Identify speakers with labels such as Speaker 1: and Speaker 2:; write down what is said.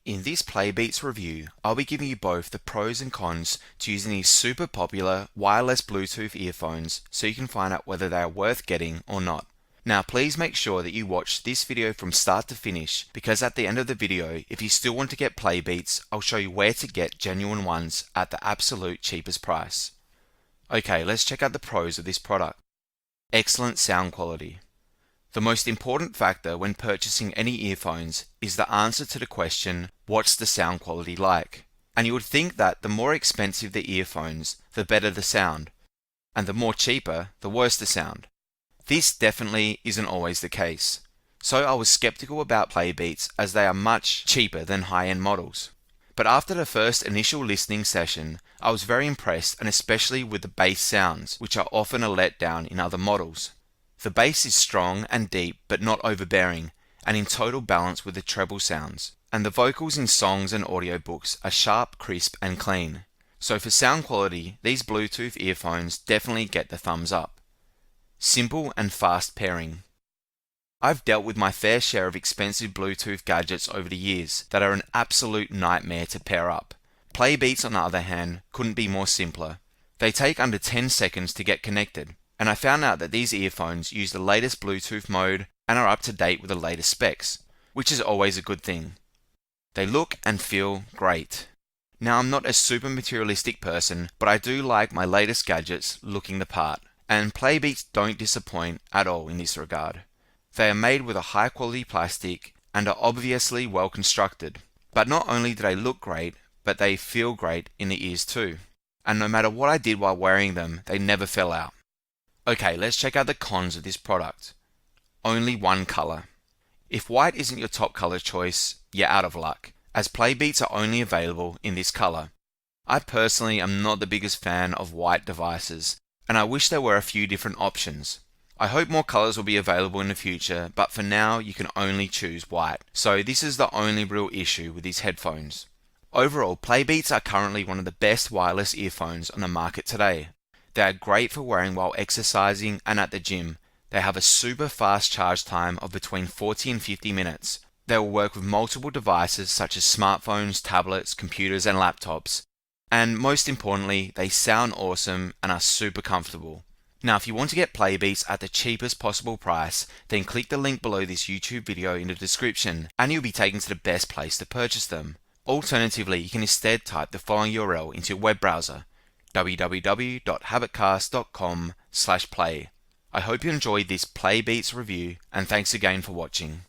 Speaker 1: In this PlayBeatz review, I'll be giving you both the pros and cons to using these super popular wireless Bluetooth earphones so you can find out whether they are worth getting or not. Now please make sure that you watch this video from start to finish, because at the end of the video, if you still want to get PlayBeatz, I'll show you where to get genuine ones at the absolute cheapest price. Okay, let's check out the pros of this product. Excellent sound quality. The most important factor when purchasing any earphones is the answer to the question, what's the sound quality like? And you would think that the more expensive the earphones, the better the sound, and the more cheaper, the worse the sound. This definitely isn't always the case. So I was skeptical about PlayBeatz as they are much cheaper than high-end models. But after the first initial listening session, I was very impressed, and especially with the bass sounds, which are often a letdown in other models. The bass is strong and deep but not overbearing, and in total balance with the treble sounds. And the vocals in songs and audiobooks are sharp, crisp and clean. So for sound quality, these Bluetooth earphones definitely get the thumbs up. Simple and fast pairing. I've dealt with my fair share of expensive Bluetooth gadgets over the years that are an absolute nightmare to pair up. PlayBeatz, on the other hand, couldn't be more simpler. They take under 10 seconds to get connected. And I found out that these earphones use the latest Bluetooth mode and are up to date with the latest specs, which is always a good thing. They look and feel great. Now, I'm not a super materialistic person, but I do like my latest gadgets looking the part, and PlayBeatz don't disappoint at all in this regard. They are made with a high quality plastic and are obviously well constructed. But not only do they look great, but they feel great in the ears too. And no matter what I did while wearing them, they never fell out. Okay, let's check out the cons of this product. Only one color. If white isn't your top color choice, you're out of luck, as PlayBeatz are only available in this color. I personally am not the biggest fan of white devices, and I wish there were a few different options. I hope more colors will be available in the future, but for now you can only choose white. So this is the only real issue with these headphones. Overall, PlayBeatz are currently one of the best wireless earphones on the market today. They are great for wearing while exercising and at the gym. They have a super fast charge time of between 40 and 50 minutes. They will work with multiple devices such as smartphones, tablets, computers and laptops. And most importantly, they sound awesome and are super comfortable. Now, if you want to get PlayBeatz at the cheapest possible price, then click the link below this YouTube video in the description and you'll be taken to the best place to purchase them. Alternatively, you can instead type the following URL into your web browser: www.habitcast.com/play. I hope you enjoyed this PlayBeatz review, and thanks again for watching.